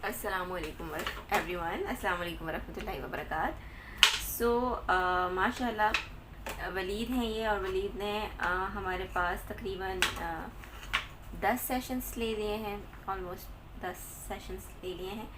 अस्सलामुअलैकुम एवरीवन, अस्सलामुअलैकुम वरहमतुल्लाहि वबरकात। सो माशाल्लाह वलीद हैं ये, और वलीद ने हमारे पास तकरीबन 10 सेशंस ले लिए हैं, ऑलमोस्ट 10 सेशंस ले लिए हैं।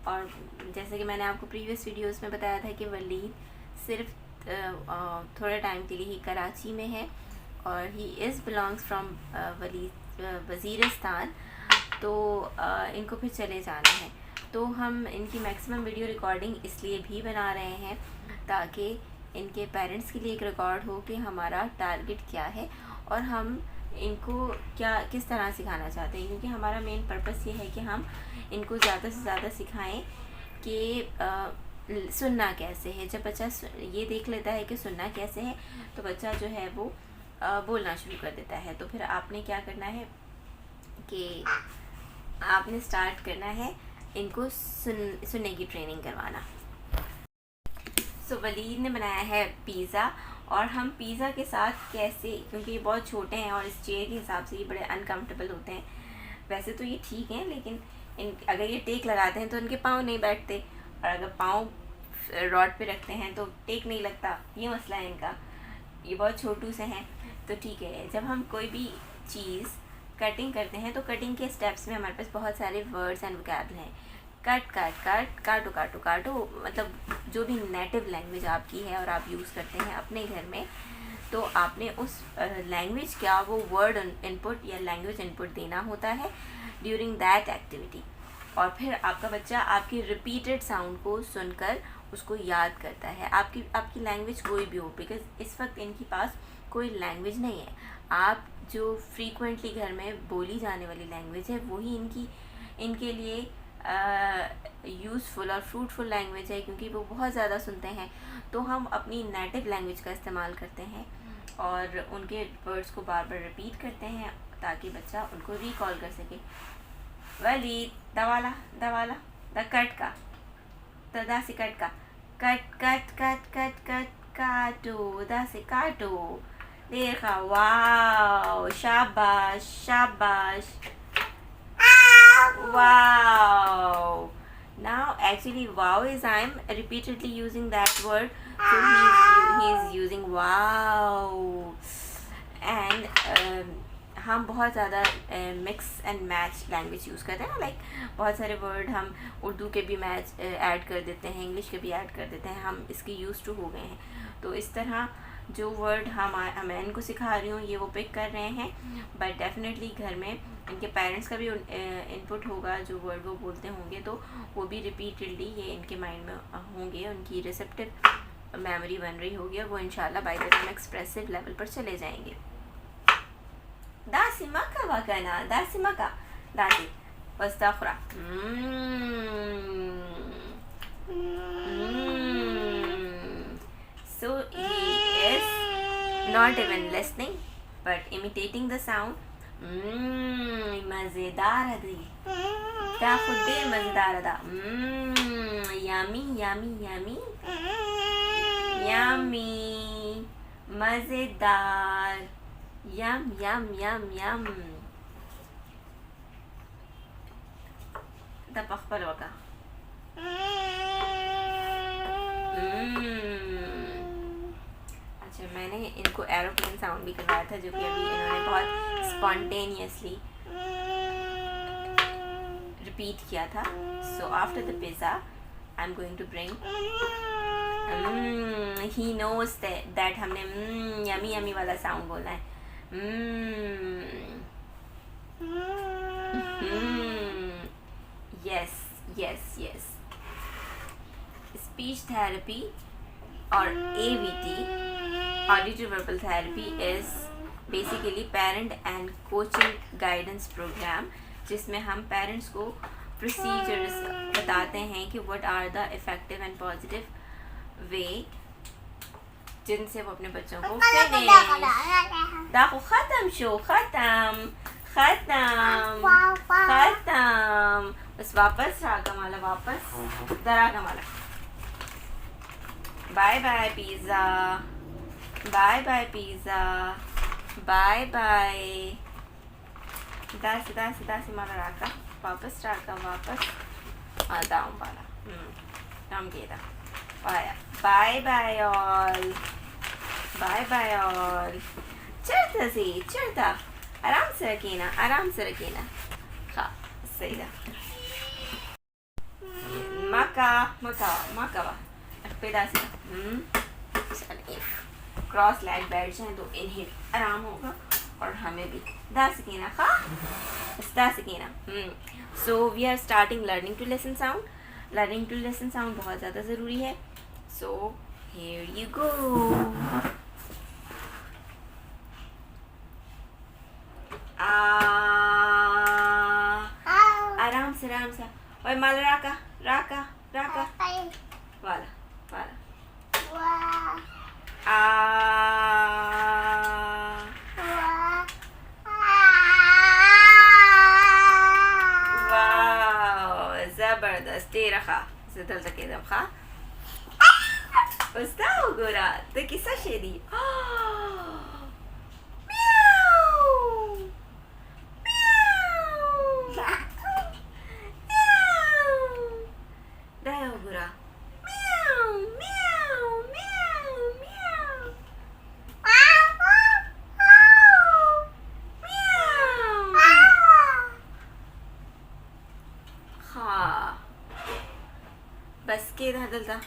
और जैसे कि मैंने आपको प्रीवियस वीडियोस में बताया था कि वलीद सिर्फ थोड़े टाइम के लिए ही कराची में है, और he is belongs from Waziristan. तो इनको फिर चले जाना है, तो हम इनकी मैक्सिमम वीडियो रिकॉर्डिंग इसलिए भी बना रहे हैं ताकि इनके पेरेंट्स के लिए एक रिकॉर्ड हो कि हमारा टारगेट क्या है और हम इनको किस तरह सिखाना चाहते हैं। क्योंकि हमारा मेन पर्पस ये है कि हम इनको ज़्यादा से ज़्यादा सिखाएं कि सुनना कैसे है। जब बच्चा ये देख लेता है कि सुनना कैसे है, तो बच्चा जो है वो बोलना शुरू कर देता है। तो फिर आपने क्या करना है कि आपने स्टार्ट करना है इनको सुनने की ट्रेनिंग करवाना। सो वलीद ने बनाया है पिज़्ज़ा, और हम पिज़्ज़ा के साथ कैसे, क्योंकि ये बहुत छोटे हैं और इस चेयर के हिसाब से ये बड़े अनकम्फर्टेबल होते हैं। वैसे तो ये ठीक हैं, लेकिन अगर ये टेक लगाते हैं तो इनके पाँव नहीं बैठते, और अगर पाँव रॉड पे रखते हैं तो टेक नहीं लगता। ये मसला है इनका, ये बहुत छोटू से हैं। तो ठीक है, जब हम कोई भी चीज़ कटिंग करते हैं तो कटिंग के स्टेप्स में हमारे पास बहुत सारे वर्ड्स एंड वोकैबुलरी हैं। कट काटो काटो काटो, मतलब जो भी नेटिव लैंग्वेज आपकी है और आप यूज़ करते हैं अपने घर में, तो आपने उस लैंग्वेज का वो वर्ड इनपुट या लैंग्वेज इनपुट देना होता है ड्यूरिंग दैट एक्टिविटी। और फिर आपका बच्चा आपकी रिपीटेड साउंड को सुनकर उसको याद करता है। आपकी लैंग्वेज कोई भी हो, बिकॉज इस वक्त इनके पास कोई लैंग्वेज नहीं है। आप जो फ्रीक्वेंटली घर में बोली जाने वाली लैंग्वेज है वही इनके लिए यूज़फुल और फ्रूटफुल लैंग्वेज है, क्योंकि वो बहुत ज़्यादा सुनते हैं। तो हम अपनी नेटिव लैंग्वेज का इस्तेमाल करते हैं और उनके वर्ड्स को बार बार रिपीट करते हैं ताकि बच्चा उनको रिकॉल कर सके। वलीद दवाला दवाला द कट का दा से कट का cut cut cut cut cut काटो दा से काटो। देखा, वाओ, शाबाश शाबाश, wow. Now actually wow is I'm repeatedly using that word, so he's using wow. And हम बहुत ज़्यादा mix and match language use करते हैं ना, लाइक बहुत सारे वर्ड हम उर्दू के भी मैच ऐड कर देते हैं, इंग्लिश के भी ऐड कर देते हैं। हम इसके यूज़ टू हो गए हैं। तो इस तरह जो वर्ड मैं इनको सिखा रही हूँ ये वो पिक कर रहे हैं, बट डेफिनेटली घर में इनके पेरेंट्स का भी इनपुट होगा। जो वर्ड वो बोलते होंगे तो वो भी रिपीटेडली ये इनके माइंड में होंगे, उनकी रिसेप्टिव मेमोरी बन रही होगी, और वो इंशाल्लाह by the time expressive level पर चले जाएंगे। दासी मका वकना दासी मका दासी वस्तखरा। So he is not even listening but imitating the sound. मज़ेदार है ये, क्या खुद मज़ेदार है। यमी यमी यमी यमी, मज़ेदार, यम यम यम यम। दपखपल वका। अच्छा, मैंने इनको एरोप्लेन साउंड भी करवाया था, जो कि अभी इन्होंने बहुत स्पॉन्टेनियसली रिपीट किया था। So after the pizza I am going to bring, he knows that हमने यमी यमी वाला साउंड बोलना है। Yes yes yes. Speech therapy और AVT, auditory verbal therapy, is basically parent and coaching guidance program, जिसमें हम parents को procedures बताते हैं कि what are the effective and positive way जिनसे वो अपने बच्चों को दाखो ख़त्म शो ख़त्म ख़त्म ख़त्म। बस वापस रागा माला, वापस दरागा माला। Bye bye pizza, bye bye pizza, bye bye. दासी दासी दासी माला राका, वापस राका, वापस down bala. Tam keda. Bye bye all. Bye bye all. चढ़ता सी चढ़ता, आराम से रखना, आराम से रखना. हाँ सही था. मका मका मकावा पेड़ा से. चलिए क्रॉस लेग बैठ जाए तो इन्हें आराम होगा और हमें भी. दा सकीना खा दा सकीना. So we are starting learning to listen sound. Learning to listen sound बहुत ज़्यादा ज़रूरी है. So here you go. आराम से और माल राका राका राका वाला वाला. वाव जबरदस्त. दे रखा सिद्धल तक एकदम खा. Ustao gura, to kisa shedi. Dayo gura. Meow meow meow meow. हाँ बस के दलता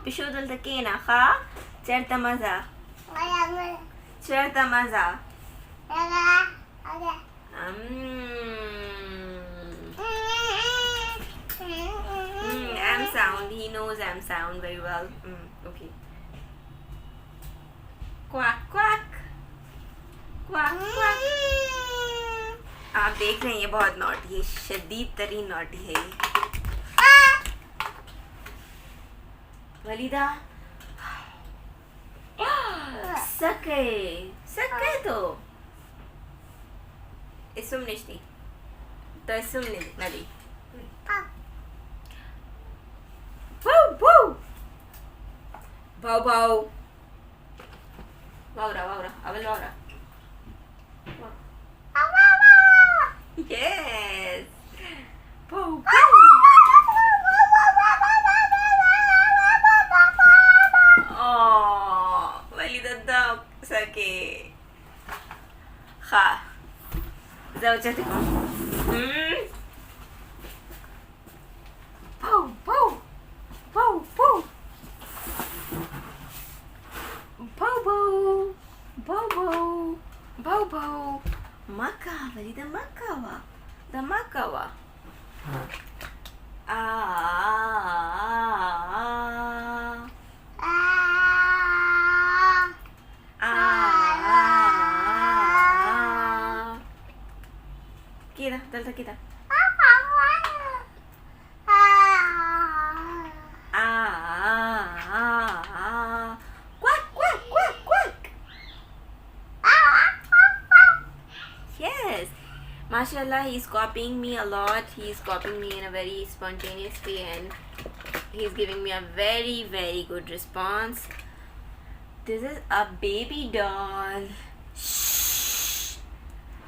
पिशो दलता के ना खा. चढ़ता मजा चढ़ता मजा. M sound, he knows M sound very well. Okay. Quack quack quack quack. आप देख रहे हैं ये बहुत नॉटी है, शदीद तरीन नॉटी है ये. वलीदा सके सके तो इसुम निश्ती तो इसुम नदी. Wow wow wow wow wowra wowra aval wowra. Yes. Wow wow. Sake ha zawjati ko. Pow pow pow pow pow pow pow pow pow. Maka wali da makawa da makawa. Kita, dalta kita. Quack quack quack quack. Yes. Mashallah, he's copying me a lot. He's copying me in a very spontaneous way and he's giving me a very very good response. This is a baby doll. Shh.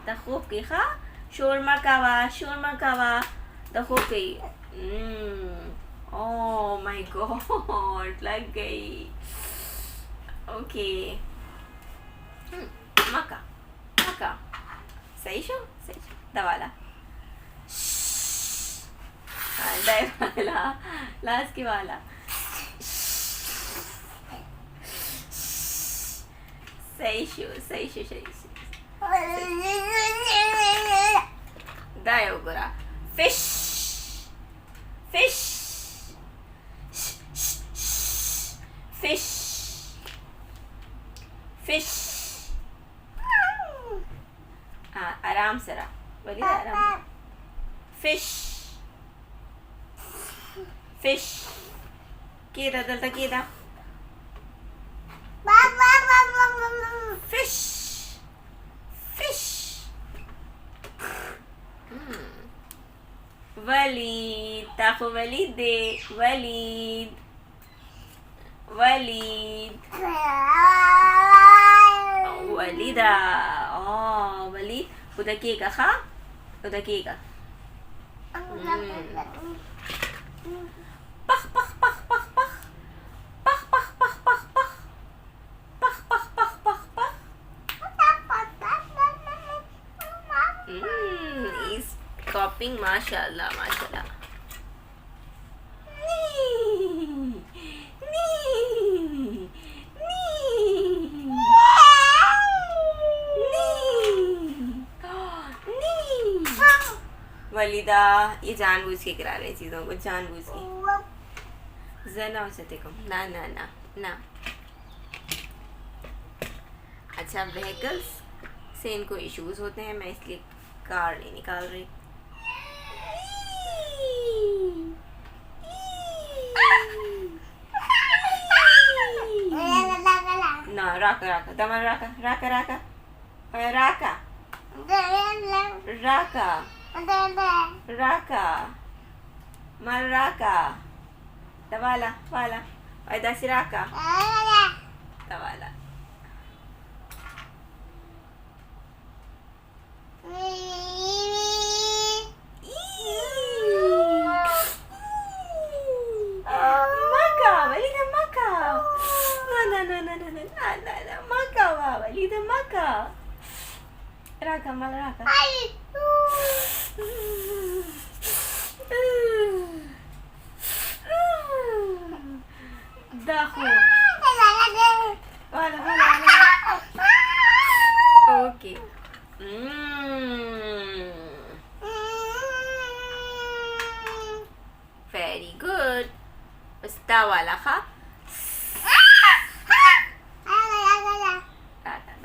The खूब की खा शोर मकावा the खूब की. Oh my god, लग गई. Okay. मका सही शो दवाला. दाई वाला लास्ट की वाला. सही शो दायो गोरा. फिश आराम से रहा बोलिए. आराम. Fish केदा दलता केदा. Fish. Walid, tahu Walid de. Walid. Walida. Oh, Walid. Udah kika kah? Udah kika. पख पख पख पख पख पख पख पख पख पख पख पख पख पख पख। He's copying, माशाल्लाह माशाल्लाह। वलीदा ये जानबूझ के करा रहे चीज़ों को, जानबूझ के। जना सतेकुम ना ना ना ना। अच्छा, व्हीकल्स से इनको इश्यूज होते हैं, मैं इसलिए कार नहीं निकाल रही। ना राका राका दमन राका राका राका राका राका राका mal raka tawala wala ay dasi raka tawala maka walida maka na maka wa walida maka raka mal raka दाखो वाला वाला ओके वेरी गुड उस्ता वाला खा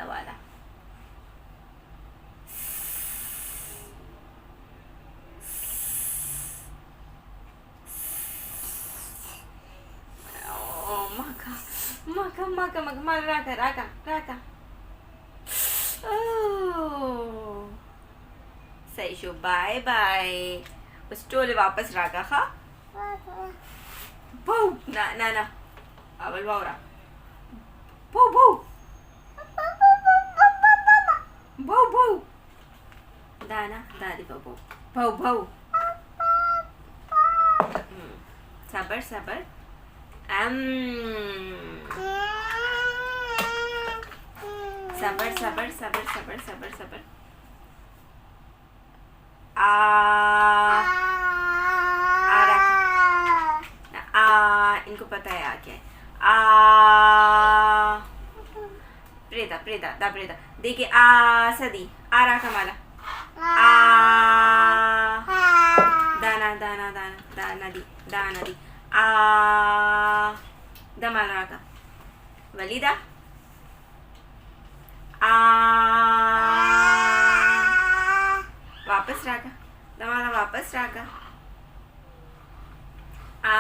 वाला maka mal raka raka raka oh सही शो बाय बाय उस टोले वापस राका खा भौ ना ना ना अवल वावरा भौ भौ भौ भौ दाना दादी भौ भौ भौ सबर सबर सबर सबर सबर सबर सबर सबर आ इनको पता है आ क्या है आ प्रेदा प्रेदा दा प्रेदा देखिए आ सदी आ रहा कमाला आ दाना दाना दाना दाना दी आ दमाल राका वलीदा आ वापस राका दमाला वापस राका आ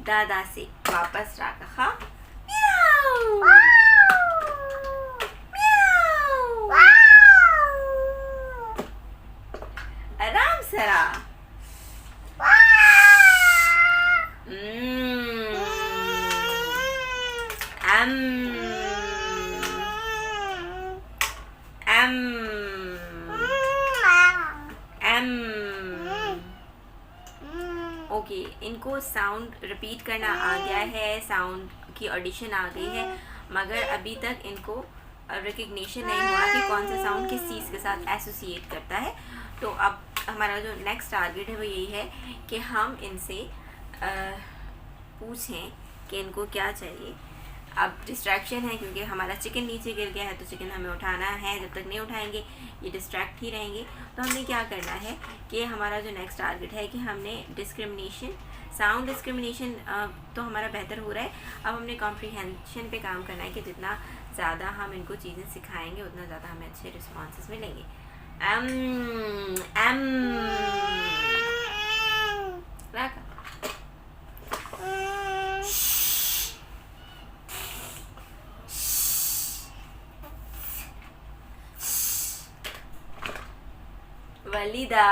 दादा से वापस राका खा आराम सरा ओके इनको साउंड रिपीट करना आ गया है, साउंड की ऑडिशन आ गई है, मगर अभी तक इनको रिकग्निशन नहीं हुआ कि कौन सा साउंड किस चीज़ के साथ एसोसिएट करता है। तो अब हमारा जो नेक्स्ट टारगेट है वो यही है कि हम इनसे पूछें कि इनको क्या चाहिए। अब डिस्ट्रैक्शन है क्योंकि हमारा चिकन नीचे गिर गया है, तो चिकन हमें उठाना है, जब तक नहीं उठाएंगे ये डिस्ट्रैक्ट ही रहेंगे। तो हमने क्या करना है कि हमारा जो नेक्स्ट टारगेट है कि हमने डिस्क्रिमिनेशन, साउंड डिस्क्रिमिनेशन तो हमारा बेहतर हो रहा है, अब हमने कॉम्प्रीहेंशन पे काम करना है कि जितना ज़्यादा हम इनको चीज़ें सिखाएंगे उतना ज़्यादा हमें अच्छे रिस्पॉन्सेस मिलेंगे। वलीदा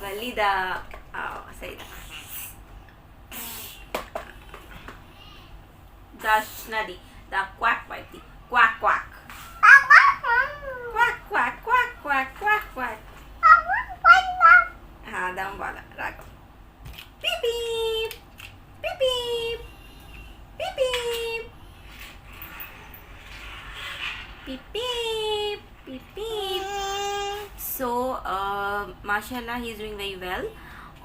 वलीदा सही था दाश नदी दा क्वाक वाइती quack quack quack quack quack quack quack quack हाँ दम वाला सो माशाल्लाह he is doing very well,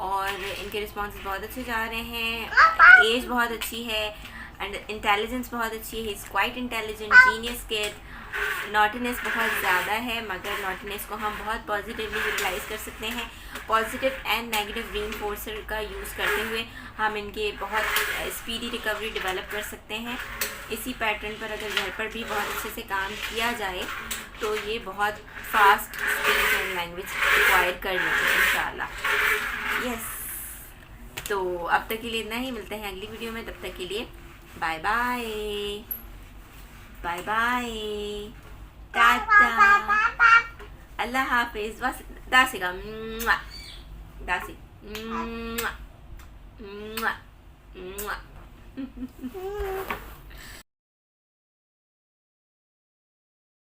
और इनके रिस्पॉन्स बहुत अच्छे जा रहे हैं, एज बहुत अच्छी है एंड इंटेलिजेंस बहुत अच्छी है, he is quite intelligent, genius kid. Naughtiness बहुत ज़्यादा है, मगर नॉटीनेस को हम बहुत पॉजिटिवली यूटिलाइज़ कर सकते हैं। पॉजिटिव एंड नेगेटिव रीइंफोर्सर का यूज़ करते हुए हम इनके बहुत स्पीडी रिकवरी डेवलप कर सकते हैं। इसी पैटर्न पर अगर घर पर भी बहुत अच्छे से काम किया जाए तो ये बहुत fast speech and language acquire कर लेंगे इंशाल्लाह। यस, तो अब तक के लिए इतना ही, मिलते हैं अगली वीडियो में, तब तक के लिए bye bye, bye bye, tata, अल्लाह हाफिज़। बस दासिगा दासी